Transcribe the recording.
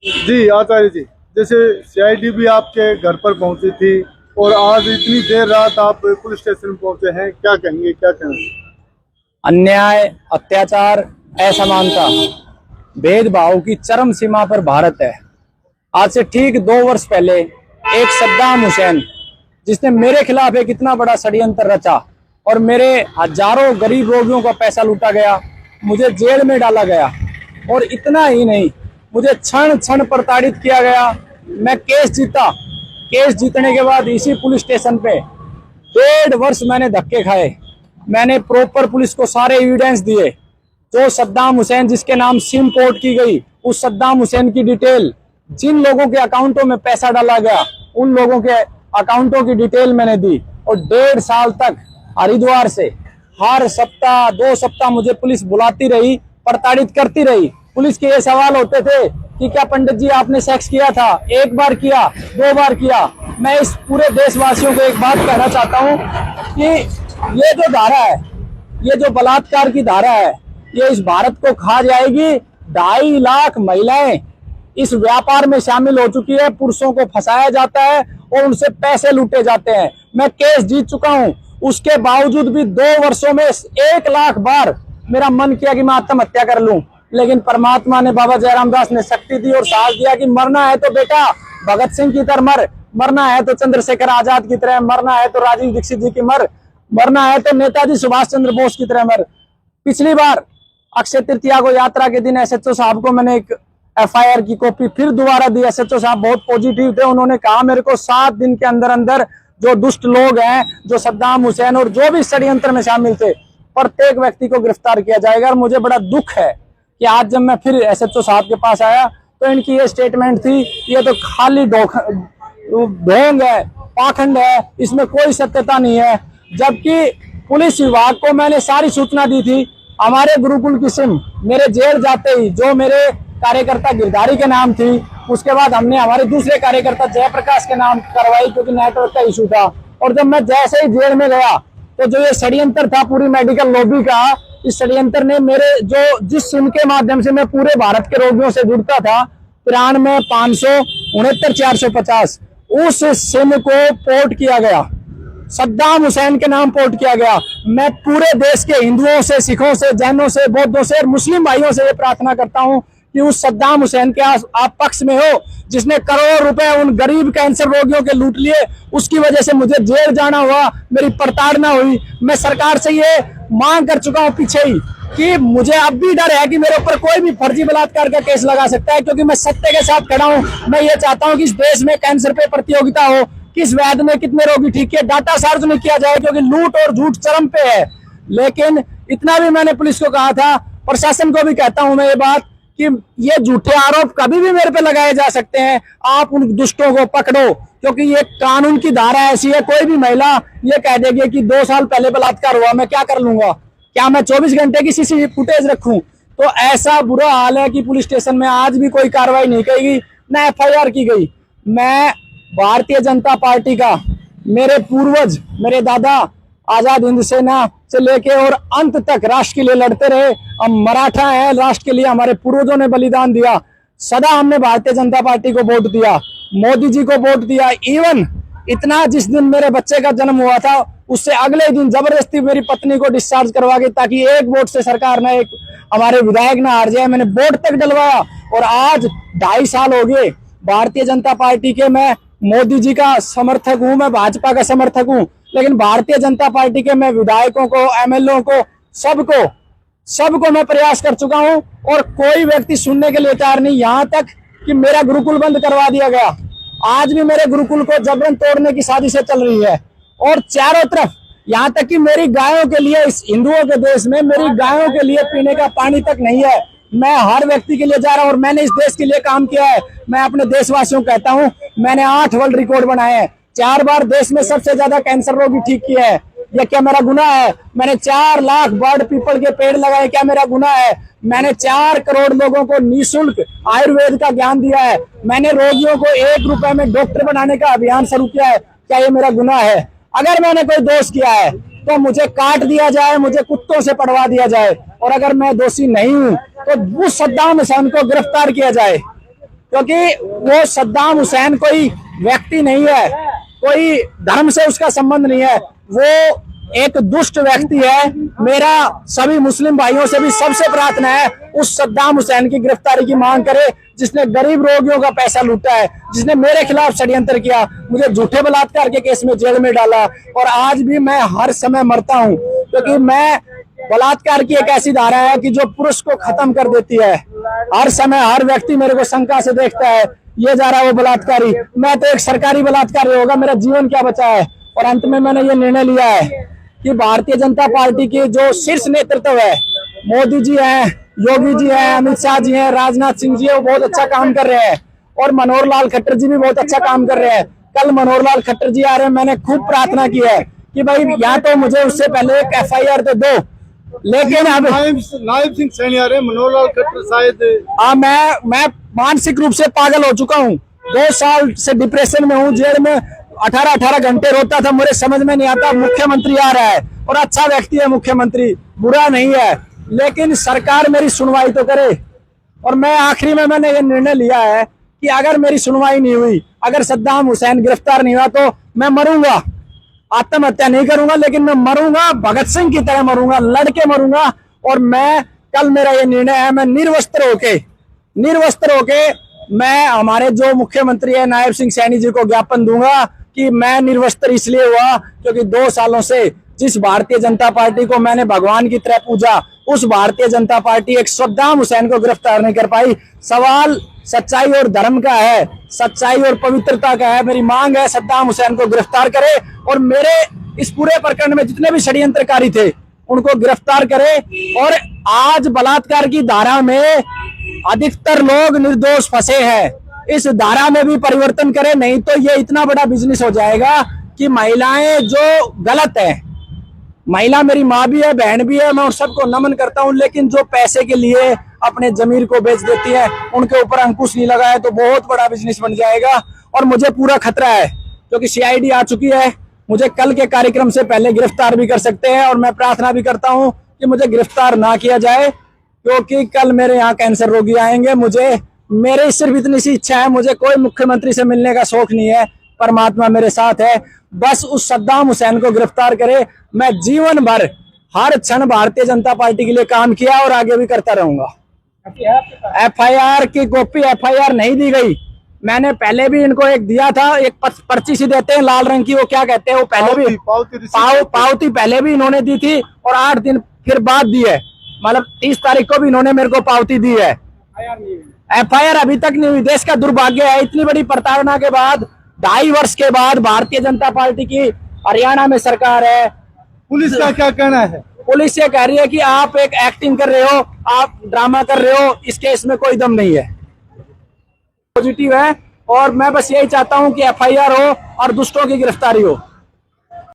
जी आचार्य जी, जैसे सीआईडी भी आपके घर पर पहुंची थी और आज इतनी देर रात आप पुलिस स्टेशन में पहुंचे हैं, क्या कहेंगे, क्या कहेंगे? अन्याय, अत्याचार, असमानता, भेदभाव की चरम सीमा पर भारत है। आज से ठीक 2 वर्ष पहले एक सद्दाम हुसैन, जिसने मेरे खिलाफ एक इतना बड़ा षड्यंत्र रचा और मेरे हजारों गरीब रोगियों का पैसा लूटा गया, मुझे जेल में डाला गया और इतना ही नहीं, मुझे क्षण क्षण प्रताड़ित किया गया। मैं केस जीता। केस जीतने के बाद इसी पुलिस स्टेशन पे 1.5 वर्ष मैंने धक्के खाए। मैंने प्रॉपर पुलिस को सारे एविडेंस दिए। जो सद्दाम हुसैन जिसके नाम सिम पोर्ट की गई, उस सद्दाम हुसैन की डिटेल, जिन लोगों के अकाउंटों में पैसा डाला गया, उन लोगों के अकाउंटों की डिटेल मैंने दी। और 1.5 साल तक हरिद्वार से हर सप्ताह 2 सप्ताह मुझे पुलिस बुलाती रही, प्रताड़ित करती रही। पुलिस के ये सवाल होते थे कि क्या पंडित जी आपने सेक्स किया था? 1 बार किया, 2 बार किया। मैं इस पूरे देशवासियों को एक बात कहना चाहता हूँ कि ये जो धारा है, ये जो बलात्कार की धारा है, ये इस भारत को खा जाएगी। 2.5 लाख महिलाएं इस व्यापार में शामिल हो चुकी है। पुरुषों को फंसाया जाता है और उनसे पैसे लूटे जाते हैं। मैं केस जीत चुका हूं, उसके बावजूद भी 2 वर्षों में 1 लाख बार मेरा मन किया कि मैं आत्महत्या कर लूं, लेकिन परमात्मा ने, बाबा जयराम दास ने शक्ति दी और साहस दिया कि मरना है तो बेटा भगत सिंह की तरह मर, मरना है तो चंद्रशेखर आजाद की तरह, मरना है तो राजीव दीक्षित जी की मरना है तो नेताजी सुभाष चंद्र बोस की तरह मर। पिछली बार अक्षय तृतीया को यात्रा के दिन एसएचओ साहब को मैंने एक एफआईआर की कॉपी फिर दोबारा दी। एसएचओ साहब बहुत पॉजिटिव थे। उन्होंने कहा मेरे को 7 दिन के अंदर अंदर जो दुष्ट लोग हैं, जो सद्दाम हुसैन और जो भी षड्यंत्र में शामिल थे, प्रत्येक व्यक्ति को गिरफ्तार किया जाएगा। और मुझे बड़ा दुख है कि आज जब मैं फिर एसएचओ साहब के पास आया तो इनकी ये स्टेटमेंट थी, ये तो खाली ढोंग है, पाखंड है, इसमें कोई सत्यता नहीं है। जबकि पुलिस विभाग को मैंने सारी सूचना दी थी। हमारे गुरुकुल की सिम मेरे जेल जाते ही, जो मेरे कार्यकर्ता गिरधारी के नाम थी, उसके बाद हमने हमारे दूसरे कार्यकर्ता जयप्रकाश के नाम करवाई, क्योंकि नेटवर्क का इशू था। और जब मैं जैसे ही जेल में गया तो जो ये षड्यंत्र था पूरी मेडिकल लॉबी का, इस षड्यंत्र ने मेरे जिस सिम के माध्यम से मैं पूरे भारत के रोगियों से जुड़ता था, 93 500 69 450, उस सिम को पोर्ट किया गया, सद्दाम हुसैन के नाम पोर्ट किया गया। मैं पूरे देश के हिंदुओं से, सिखों से, जैनों से, बौद्धों से और मुस्लिम भाइयों से ये प्रार्थना करता हूं कि उस सद्दाम हुसैन के आप पक्ष में हो, जिसने करोड़ों रुपए उन गरीब कैंसर रोगियों के लूट लिए। उसकी वजह से मुझे जेल जाना हुआ, मेरी प्रताड़ना हुई। मैं सरकार से ये मांग कर चुका हूं पीछे ही कि मुझे अब भी डर है कि मेरे ऊपर कोई भी फर्जी बलात्कार का केस लगा सकता है, क्योंकि मैं सत्य के साथ खड़ा हूं। मैं ये चाहता हूं कि इस देश में कैंसर पे प्रतियोगिता हो, किस वैद्य ने कितने रोगी ठीक किए, डाटा सार्वजनिक किया जाए, क्योंकि लूट और झूठ चरम पे है। लेकिन इतना भी मैंने पुलिस को कहा था, प्रशासन को भी कहता हूं मैं ये बात कि ये झूठे आरोप कभी भी मेरे पे लगाए जा सकते हैं। आप उन दुष्टों को पकड़ो, क्योंकि ये कानून की धारा ऐसी है, कोई भी महिला ये कह देगी कि 2 साल पहले बलात्कार हुआ, मैं क्या कर लूंगा? क्या मैं 24 घंटे की सीसीटीवी फुटेज रखूं? तो ऐसा बुरा हाल है कि पुलिस स्टेशन में आज भी कोई कार्रवाई नहीं की गई, न एफआईआर की गई। मैं भारतीय जनता पार्टी का, मेरे पूर्वज, मेरे दादा आजाद हिंद सेना से लेके और अंत तक राष्ट्र के लिए लड़ते रहे। हम मराठा हैं, राष्ट्र के लिए हमारे पूर्वजों ने बलिदान दिया। सदा हमने भारतीय जनता पार्टी को वोट दिया, मोदी जी को वोट दिया। इवन इतना, जिस दिन मेरे बच्चे का जन्म हुआ था उससे अगले दिन जबरदस्ती मेरी पत्नी को डिस्चार्ज करवा के, ताकि एक वोट से सरकार ने, एक हमारे विधायक ना हार जाए, मैंने वोट तक डलवाया। और आज 2.5 साल हो गए भारतीय जनता पार्टी के, मैं मोदी जी का समर्थक हूं, मैं भाजपा का समर्थक हूं, लेकिन भारतीय जनता पार्टी के मैं विधायकों को, एमएलए को, सबको मैं प्रयास कर चुका हूं और कोई व्यक्ति सुनने के लिए तैयार नहीं। यहां तक कि मेरा गुरुकुल बंद करवा दिया गया। आज भी मेरे गुरुकुल को जबरन तोड़ने की साजिशें चल रही है और चारों तरफ, यहाँ तक कि मेरी गायों के लिए, इस हिंदुओं के देश में मेरी गायों के लिए पीने का पानी तक नहीं है। मैं हर व्यक्ति के लिए जा रहा हूं और मैंने इस देश के लिए काम किया है। मैं अपने देशवासियों को कहता हूं, मैंने 8 वर्ल्ड रिकॉर्ड बनाए हैं, 4 बार देश में सबसे ज्यादा कैंसर रोगी ठीक किया है। यह क्या मेरा गुनाह है? मैंने 4 लाख बर्ड पीपल के पेड़ लगाए, क्या मेरा गुनाह है? मैंने 4 करोड़ लोगों को निःशुल्क आयुर्वेद का ज्ञान दिया है। मैंने रोगियों को 1 रुपए में डॉक्टर बनाने का अभियान शुरू किया है, क्या ये मेरा गुनाह है? अगर मैंने कोई दोष किया है तो मुझे काट दिया जाए, मुझे कुत्तों से पड़वा दिया जाए, और अगर मैं दोषी नहीं हूं तो उस सद्दाम हुसैन को गिरफ्तार किया जाए, क्योंकि वो सद्दाम हुसैन कोई व्यक्ति नहीं है, कोई धर्म से उसका संबंध नहीं है, वो एक दुष्ट व्यक्ति है। मेरा सभी मुस्लिम भाइयों से भी सबसे प्रार्थना है उस सद्दाम हुसैन की गिरफ्तारी की मांग करे, जिसने गरीब रोगियों का पैसा लूटा है, जिसने मेरे खिलाफ षड्यंत्र किया, मुझे झूठे बलात्कार के केस में जेल में डाला, और आज भी मैं हर समय मरता हूं, क्योंकि मैं बलात्कार की एक ऐसी धारा है कि जो पुरुष को खत्म कर देती है। हर समय हर व्यक्ति मेरे को शंका से देखता है, ये जा रहा है वो बलात्कारी, मैं तो एक सरकारी बलात्कारी होगा, मेरा जीवन क्या बचा है। और अंत में मैंने ये निर्णय लिया है कि भारतीय जनता पार्टी की जो शीर्ष नेतृत्व है, मोदी जी हैं, योगी जी हैं, अमित शाह जी हैं, राजनाथ सिंह जी है, वो बहुत अच्छा काम कर रहे हैं, और मनोहर लाल खट्टर जी भी बहुत अच्छा काम कर रहे हैं। कल मनोहर लाल खट्टर जी आ रहे हैं, मैंने खूब प्रार्थना की है कि भाई या तो मुझे उससे पहले एक FIR तो दो, लेकिन अब नायब सिंह सैनी आ रहे हैं, मनोहर लाल खट्टर शायद। मैं मानसिक रूप से पागल हो चुका हूँ, 2 साल से डिप्रेशन में हूँ, जेल में 18 घंटे रोता था, मुझे समझ में नहीं आता। मुख्यमंत्री आ रहा है और अच्छा व्यक्ति है मुख्यमंत्री, बुरा नहीं है, लेकिन सरकार मेरी सुनवाई तो करे। और मैं आखिरी में मैंने ये निर्णय लिया है कि अगर मेरी सुनवाई नहीं हुई, अगर सद्दाम हुसैन गिरफ्तार नहीं हुआ, तो मैं मरूंगा, आत्महत्या नहीं करूंगा, लेकिन मैं मरूंगा भगत सिंह की तरह मरूंगा, लड़के मरूंगा। और मैं कल मेरा ये निर्णय है, मैं निर्वस्त्र होके मैं हमारे जो मुख्यमंत्री है नायब सिंह सैनी जी को ज्ञापन दूंगा कि मैं निर्वस्त्र इसलिए हुआ क्योंकि 2 सालों से जिस भारतीय जनता पार्टी को मैंने भगवान की तरह पूजा, उस भारतीय जनता पार्टी एक सद्दाम हुसैन को गिरफ्तार नहीं कर पाई। सवाल सच्चाई और धर्म का है, सच्चाई और पवित्रता का है। मेरी मांग है सद्दाम हुसैन को गिरफ्तार करे, और मेरे इस पूरे प्रकरण में जितने भी षड्यंत्रकारी थे उनको गिरफ्तार करे। और आज बलात्कार की धारा में अधिकतर लोग निर्दोष फंसे हैं, इस धारा में भी परिवर्तन करे, नहीं तो ये इतना बड़ा बिजनेस हो जाएगा कि महिलाएं जो गलत है, महिला मेरी माँ भी है, बहन भी है, मैं उन सबको नमन करता हूँ, लेकिन जो पैसे के लिए अपने जमीर को बेच देती है, उनके ऊपर अंकुश नहीं लगा है तो बहुत बड़ा बिजनेस बन जाएगा। और मुझे पूरा खतरा है क्योंकि CID आ चुकी है, मुझे कल के कार्यक्रम से पहले गिरफ्तार भी कर सकते हैं, और मैं प्रार्थना भी करता हूँ कि मुझे गिरफ्तार ना किया जाए, क्योंकि कल मेरे यहाँ कैंसर रोगी आएंगे। मेरे सिर्फ इतनी सी इच्छा है, मुझे कोई मुख्यमंत्री से मिलने का शौक नहीं है, परमात्मा मेरे साथ है, बस उस सद्दाम हुसैन को गिरफ्तार करे। मैं जीवन भर हर क्षण भारतीय जनता पार्टी के लिए काम किया और आगे भी करता रहूंगा। FIR की कॉपी FIR नहीं दी गई, मैंने पहले भी इनको एक दिया था, एक पर्ची सी देते हैं लाल रंग की, वो क्या कहते हैं, वो पहले भी पावती पहले भी इन्होंने दी थी, और 8 दिन फिर बाद दी है, मतलब 30 तारीख को भी इन्होंने मेरे को पावती दी है। FIR अभी तक नहीं हुई। देश का दुर्भाग्य है, इतनी बड़ी प्रताड़ना के बाद 2.5 वर्ष के बाद भारतीय जनता पार्टी की हरियाणा में सरकार है। पुलिस का क्या कहना है? पुलिस ये कह रही है कि आप एक एक्टिंग कर रहे हो, आप ड्रामा कर रहे हो, इस केस में कोई दम नहीं है। पॉजिटिव है, और मैं बस यही चाहता हूं कि FIR हो और दुष्टों की गिरफ्तारी हो।